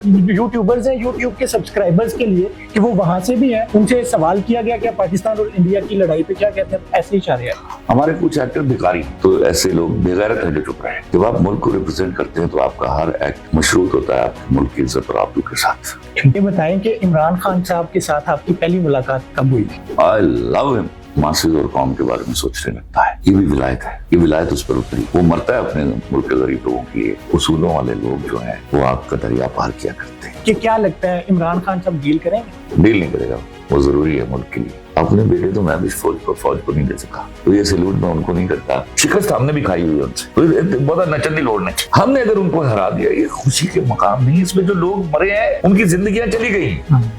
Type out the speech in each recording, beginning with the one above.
YouTubers हैं, YouTube के subscribers के लिए कि वो वहां से भी हैं, उनसे सवाल किया गया कि पाकिस्तान और इंडिया की लड़ाई पे क्या कहते हैं, ऐसे ही इशारे हैं। हमारे कुछ एक्टर भिखारी, तो ऐसे लोग बेगैरत हैं जो चुप रहे। जब आप मुल्क को रिप्रेजेंट करते हैं तो आपका हर एक्ट मशरूत होता है आपके मुल्क की इज्जत और आबरू के साथ। ये बताएं कि इमरान खान साहब के साथ आपकी पहली मुलाकात कब हुई थी? I love him. मासिस और कौम के बारे में सोचने लगता है, ये भी विलायत है, ये विलायत उस पर उतरी। वो मरता है अपने मुल्क के गरीब लोगों के लिए। उसूलों वाले लोग जो हैं वो आपका दरिया पार किया करते हैं। कि क्या लगता है इमरान खान साहब डील करेंगे? डील नहीं करेगा, वो जरूरी है मुल्क के लिए। अपने बेटे तो मैं भी फौज को नहीं दे सका, तो ये सैल्यूट मैं उनको नहीं करता। शिकस्त हमने भी खाई हुई है उनसे, तो बहुत नचंदी लोड ने हमने अगर उनको हरा दिया, ये खुशी के मकाम नहीं। इसमें जो लोग मरे हैं उनकी जिंदगियां चली गई।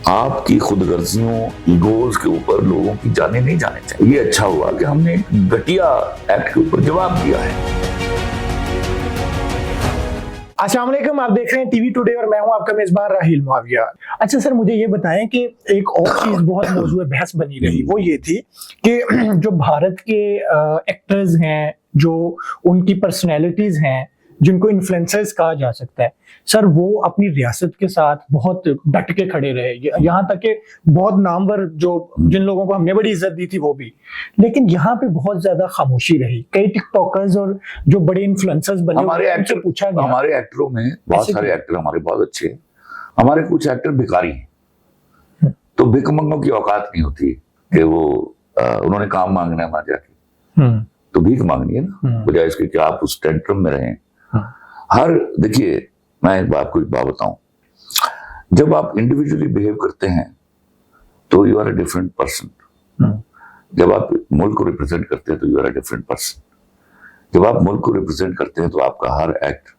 आपकी खुदगर्जियों, ईगोज के ऊपर लोगों की जाने नहीं जाने चाहिए। ये अच्छा हुआ कि हमने घटिया एक्ट के ऊपर जवाब दिया है। अस्सलाम वालेकुम, आप देख रहे हैं टीवी टुडे और मैं हूं आपका मेजबान राहिल मुआविया। अच्छा सर, मुझे ये बताएं कि एक और चीज बहुत मौजूद बहस बनी रही, वो ये थी कि जो भारत के एक्टर्स हैं, जो उनकी पर्सनैलिटीज हैं, जिनको इन्फ्लुएंसर्स कहा जा सकता है, सर वो अपनी रियासत के साथ बहुत डट के खड़े रहे। यहाँ तक कि बहुत नामवर जिन लोगों को हमने बड़ी इज्जत दी थी वो भी, लेकिन यहाँ पे बहुत ज्यादा खामोशी रही। कई टिकटॉकर्स और जो बड़े इन्फ्लुएंसर्स बने, हमारे एक्टर पूछा गया, हमारे एक्टरों में बहुत सारे एक्टर हमारे बहुत अच्छे हैं। हमारे कुछ एक्टर भिखारी हैं, तो भिखमंगों की औकात नहीं होती कि वो उन्होंने काम मांगना है वहां जाके, तो भीख मांगनी है ना, बजाय इसके कि आप उस टेंट्रम में रहें। देखिए, मैं आपको एक बात बताऊं, जब आप इंडिविजुअली बिहेव करते हैं तो you are a different person. जब आप मुल्क को रिप्रेजेंट करते हैं तो you are a different person. जब आप मुल्क को रिप्रेजेंट करते हैं तो आपका हर एक्ट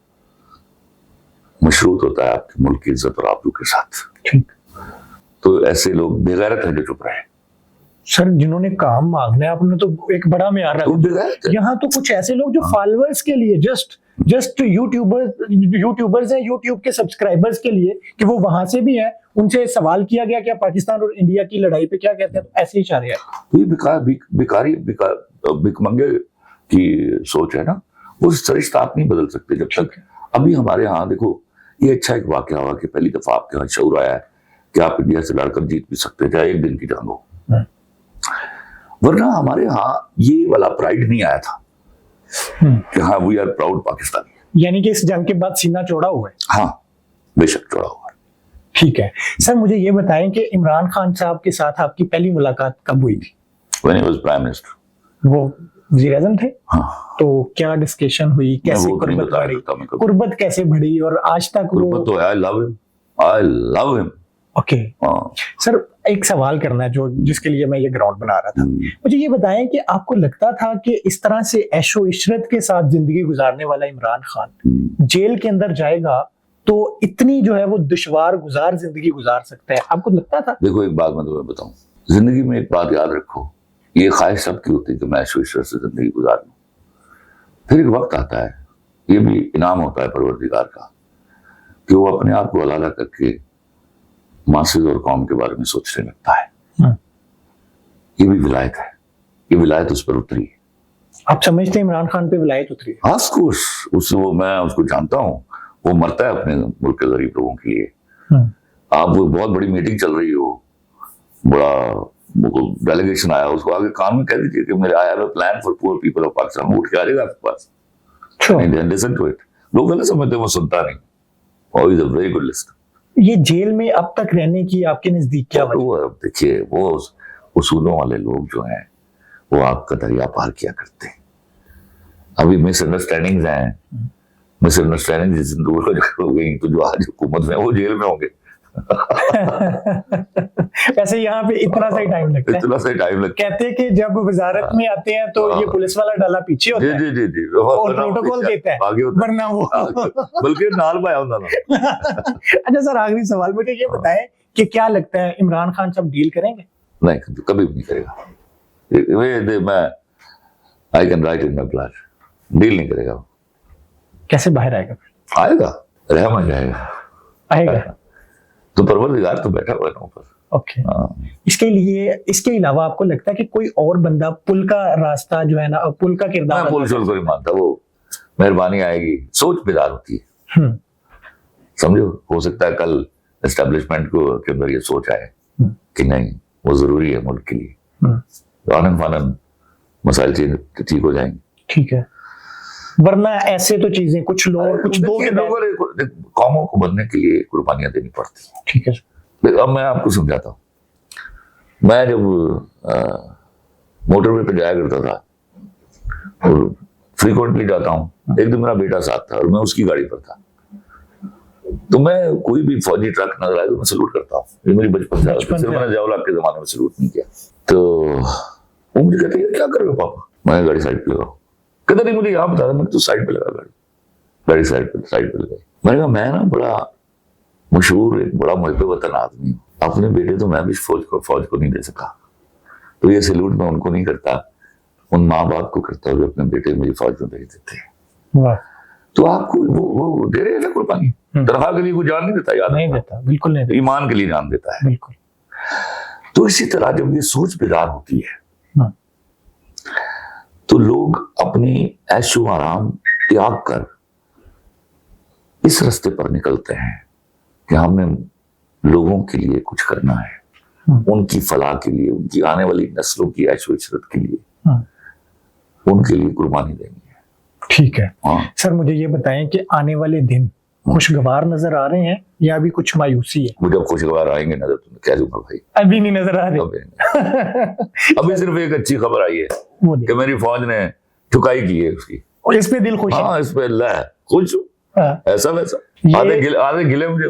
मशरूत होता है आपके मुल्क की इज्जत और आबरू के साथ। तो ऐसे लोग बेगैरत हैं जो चुप रहे। सर, जिन्होंने काम मांगना है, आपने तो एक बड़ा म्यार रखा। यहाँ तो कुछ ऐसे लोग जो फॉलोअर्स के लिए जस्ट यूट्यूबर्स हैं, यूट्यूब के सब्सक्राइबर्स के लिए कि वो वहां से भी हैं, उनसे सवाल किया गया कि पाकिस्तान और इंडिया की लड़ाई पे क्या कहते हैं, ऐसे ही इशारे हैं। भिखारी भिखमंगे की सोच है ना, वो सरिश्ता आप नहीं बदल सकते जब तक। अभी हमारे यहाँ देखो, ये अच्छा एक वाकया हुआ कि पहली दफा आपके यहाँ शऊर आया है कि आप इंडिया से लड़कर जीत भी सकते, चाहे एक दिन की जंग हो। वरना हमारे यहाँ ये वाला प्राइड नहीं आया था कि हाँ वी आर प्राउड पाकिस्तानी। यानी कि इस जंग के बाद सीना चौड़ा हुआ है। हाँ, बेशक चौड़ा हुआ है। ठीक है सर, मुझे ये बताएं कि इमरान खान साहब के साथ आपकी पहली मुलाकात कब हुई थी? When he was prime minister. वो वज़ीर आज़म थे। हाँ। तो क्या डिस्कशन हुई, कैसे कुर्बत बढ़ी, कुर्बत कैसे बढ़ी और आज तक कुर्बत तो I love him. Okay sir, एक सवाल करना है जिसके लिए मैं ये ग्राउंड बना रहा था। मुझे ये बताएं कि आपको लगता था कि इस तरह से ऐशो इशरत के साथ जिंदगी गुजारने वाला इमरान खान जेल के अंदर जाएगा तो इतनी जो है वो दुश्वार गुजार जिंदगी गुजार सकता है, आपको लगता था? देखो, एक बात मैं तुम्हें बताऊं, जिंदगी में एक बात याद रखो, ये ख्वाहिश सबकी होती है कि मैं ऐशो इशरत से जिंदगी गुजार लूं। फिर एक वक्त आता है, ये भी इनाम होता है परवरदिगार का, कि वो अपने आप को हलाला करके मासिस और कौम के बारे में सोचने लगता है। ये भी विलायत है, ये विलायत उस पर उतरी है। आप समझते हैं इमरान खान पे विलायत उतरी है? हाँ, मैं उसको जानता हूँ। वो मरता है अपने मुल्क के गरीब लोगों के लिए। आप वो बहुत बड़ी मीटिंग चल रही हो, बड़ा डेलीगेशन आया, उसको आगे कान में कह दीजिए कि मेरे I have a plan for poor people of Pakistan. उठ के आ जाएगा आपके पास। Listen to it. लोग गलत समझते हैं, वो सुनता नहीं। और is a very good listener. ये जेल में अब तक रहने की आपके नजदीक क्या वजह? देखिए, वो उसूलों वाले लोग जो हैं वो आपका दरिया पार किया करते हैं। अभी मिसअंडरस्टैंडिंग्स हैं, मिसअंडरस्टैंडिंग दूर हो गई तो जो आज हुकूमत में वो जेल में होंगे। वैसे यहाँ पे इतना सही टाइम लगता है। कहते हैं कि जब वजारत में आते हैं तो ये पुलिस वाला डाला पीछे होता है। जी और प्रोटोकॉल देता है, वरना वो बल्कि नाल पाया होता ना। अच्छा सर, आखिरी सवाल मुझे ये बताएं कि क्या लगता है इमरान खान साहब डील करेंगे? नहीं, कभी भी नहीं करेगा। मैं I can write in my plan, deal नहीं करेगा। कैसे बाहर आएगा? आएगा, रहमान जाएगा, आएगा तो परवरदिगार तो बैठा हुआ है ऊपर। ओके। इसके अलावा आपको लगता है कि कोई और बंदा पुल का रास्ता जो है ना, पुल का किरदार? पुल शुल को नहीं मानता, वो मेहरबानी आएगी, सोच बेदार होती है। समझो, हो सकता है कल एस्टेब्लिशमेंट को के अंदर ये सोच आए कि नहीं वो जरूरी है मुल्क के लिए, आनन फानन मसाइल ठीक हो जाएंगे। ठीक है, वरना ऐसे तो चीजें कुछ लोग कुछ दो के कौमों को बनने के लिए कुर्बानियां देनी पड़ती हैं। ठीक है, अब मैं आपको समझाता हूँ। मैं जब मोटरवे पे जाया करता था और फ्रीक्वेंटली जाता हूँ, एक दिन मेरा बेटा साथ था और मैं उसकी गाड़ी पर था, तो मैं कोई भी फौजी ट्रक नजर आए तो मैं सलूट करता हूँ। ये मेरी बचपन से सिर्फ मैंने जवाहरलाल के जमाने में सलूट नहीं किया। तो वो मुझे कहते हैं क्या करोगे पापा? मैं गाड़ी साइड पे लगाऊं। कहते नहीं मुझे यहाँ बता रहा, मैं तू साइड पे लगा गाड़ी साइड पे लगाई। मैंने कहा मैं ना बड़ा मशहूर एक बड़ा मुहब्बे वतन आदमी हूँ, अपने बेटे तो मैं भी फौज को नहीं दे सका, तो ये सैल्यूट मैं उनको नहीं करता, उन माँ बाप को करता हुए अपने बेटे मुझे फौज में भेज देते हैं। तो आपको वो दे रहे हैं ना कुर्बानी, तनख्वाह के लिए कोई जान नहीं देता, याद नहीं देता, बिल्कुल नहीं देता, ईमान के लिए जान देता है। बिल्कुल। तो इसी तरह जब ये सोच बेदार होती है तो लोग अपनी ऐशो आराम त्याग कर इस रास्ते पर निकलते हैं कि हमने लोगों के लिए कुछ करना है, उनकी फलाह के लिए, उनकी आने वाली नस्लों की ऐशो इशरत के लिए, उनके लिए कुर्बानी देनी है। ठीक है। सर मुझे ये बताएं कि आने वाले दिन खुशगवार नजर आ रहे हैं या अभी कुछ मायूसी है? मुझे खुशगवार आएंगे नजर, तो कह दूंगा भाई अभी नहीं नजर आ रहे। अभी सिर्फ एक अच्छी खबर आई है कि मेरी फौज ने ठुकाई की है उसकी, और इस पे दिल खुश है। हाँ, इस पे अल्लाह है खुश। ऐसा वैसा आधे गिले मुझे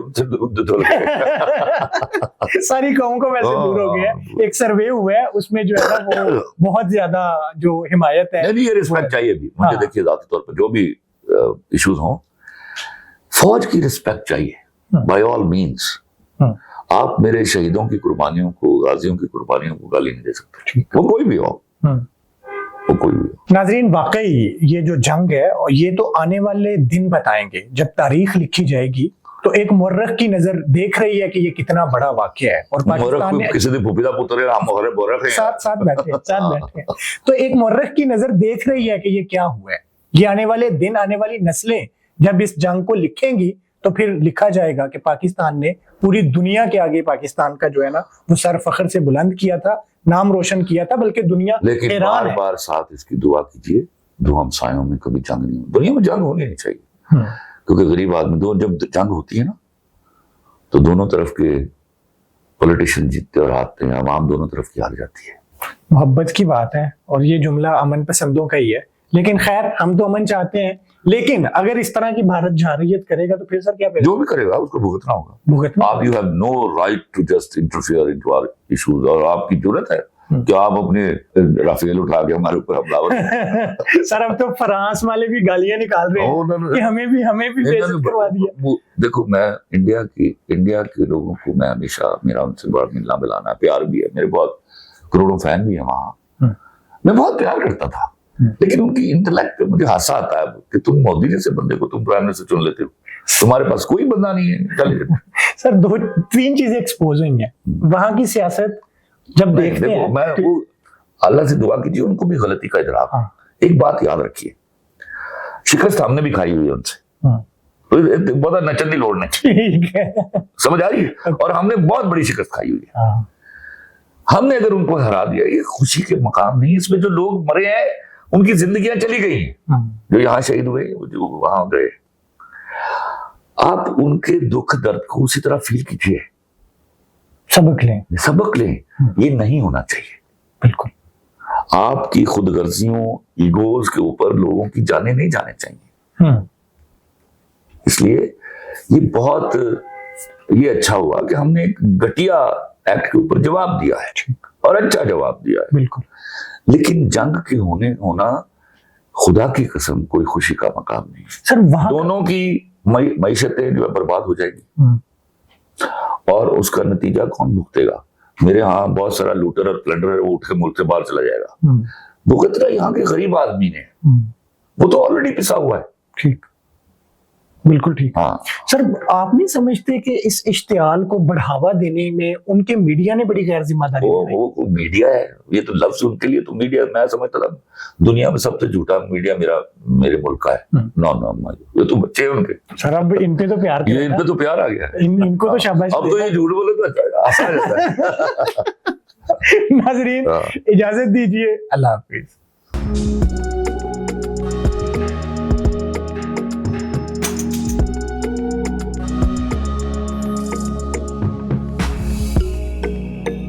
सारी कौम को वैसे दूर हो गया। एक सर्वे हुआ है उसमें जो है ना वो बहुत ज्यादा जो हिमायत है, नहीं ये रिस्पेक्ट चाहिए भी मुझे। देखिए जाती तौर पर जो भी इश्यूज हों, फौज की रिस्पेक्ट चाहिए बाय ऑल मीन्स। आप मेरे शहीदों की कुर्बानियों को, गाजियों की कुर्बानियों को गाली नहीं दे सकते, वो कोई भी हो, वो कोई भी हो। नाजरीन, वाकई ये जो जंग है और ये तो आने वाले दिन बताएंगे, जब तारीख लिखी जाएगी तो एक मुर्रख की नजर देख रही है कि ये कितना बड़ा वाकया है। और पाकिस्तान ने किसी दिन फुफीदा पुत्र हम साथ बैठे तो एक मुर्रख की नजर देख रही है कि ये क्या हुआ है। ये आने वाले दिन, आने वाली नस्लें जब इस जंग को लिखेंगी तो फिर लिखा जाएगा कि पाकिस्तान ने पूरी दुनिया के आगे पाकिस्तान का जो है ना वो सर फख्र से बुलंद किया था, नाम रोशन किया था, बल्कि दुनिया लेकिन बार बार साथ इसकी दुआ कीजिए, दो हमसायों में कभी जंग नहीं हो। दुनिया में जंग होनी नहीं चाहिए, क्योंकि गरीब आदमी दो जब जंग होती है ना तो दोनों तरफ के पॉलिटिशियन जीतते और हारते हैं, आवाम दोनों तरफ की हार जाती है। मोहब्बत की बात है और ये जुमला अमन पसंदों का ही है, लेकिन खैर हम तो अमन चाहते हैं, लेकिन अगर इस तरह की भारत जारहियत करेगा तो फिर सर क्या करेगा? जो भी करेगा उसको भुगतना होगा। आप, you have no right to just interfere into our issues, और आपकी जरूरत है कि आप अपने राफेल उठा के हमारे ऊपर हमला सर अब तो फ्रांस वाले भी गालियां निकाल रहे हैं कि हमें भी बेइज्जत करवा दिया। देखो, मैं इंडिया के लोगों को मैं हमेशा, मेरा उनसे बड़ा मिलना मिलाना प्यार भी है, मेरे बहुत करोड़ों फैन भी है वहां, मैं बहुत प्यार करता था, लेकिन उनकी इंटेलेक्ट पे मुझे हासा आता है कि तुम मोदी जैसे बंदे को तुम प्राइम मिनिस्टर चुन लेते हो, तुम्हारे पास कोई बंदा नहीं है। सर 2-3 चीजें एक्सपोज हुई हैं वहां की सियासत जब देखते हैं। मैं वो अल्लाह से दुआ कीजिए उनको भी गलती का इदराक। एक बात याद रखिए, शिकस्त हमने भी खाई हुई है उनसे, तो बहुत नचंदी लोड ने, समझ आ रही है, और हमने बहुत बड़ी शिकस्त खाई हुई है। हमने अगर उनको हरा दिया, ये खुशी के मकाम नहीं, इसमें जो लोग मरे हैं उनकी जिंदगियां चली गई हैं, जो यहाँ शहीद हुए, जो वहां गए। आप उनके दुख दर्द को उसी तरह फील कीजिए, सबक लें। ये नहीं होना चाहिए, बिल्कुल। आपकी खुदगर्जियों, ईगोज के ऊपर लोगों की जाने नहीं जाने चाहिए। इसलिए ये अच्छा हुआ कि हमने एक घटिया एक्ट के ऊपर जवाब दिया है, और अच्छा जवाब दिया है, बिल्कुल। लेकिन जंग के होना खुदा की कसम कोई खुशी का मकाम नहीं सर। दोनों की मईशतें जो है बर्बाद हो जाएगी, और उसका नतीजा कौन भुगतेगा? मेरे यहाँ बहुत सारा लूटर और प्लंडर है, वो उठ के मुल्क से बाहर चला जाएगा। भुगतना यहाँ के गरीब आदमी ने, वो तो ऑलरेडी पिसा हुआ है। ठीक। बिल्कुल ठीक। हाँ, सर आप नहीं समझते कि इस इश्तियाल को बढ़ावा देने में उनके मीडिया ने बड़ी गैर जिम्मेदारी निभाई? वो मीडिया है, ये तो लफ्ज उनके लिए तो मीडिया, मैं समझता था दुनिया में सबसे झूठा मीडिया मेरे मुल्क का है। नो, ये तो बच्चे हैं उनके। सर अब इन पे तो प्यार ये इन पे तो प्यार आ गया है। इनको तो शाबाश। अब तो ये झूठ बोले तो अच्छा आसान रहता है। नाजरीन इजाजत दीजिए, अल्लाह हाफिज।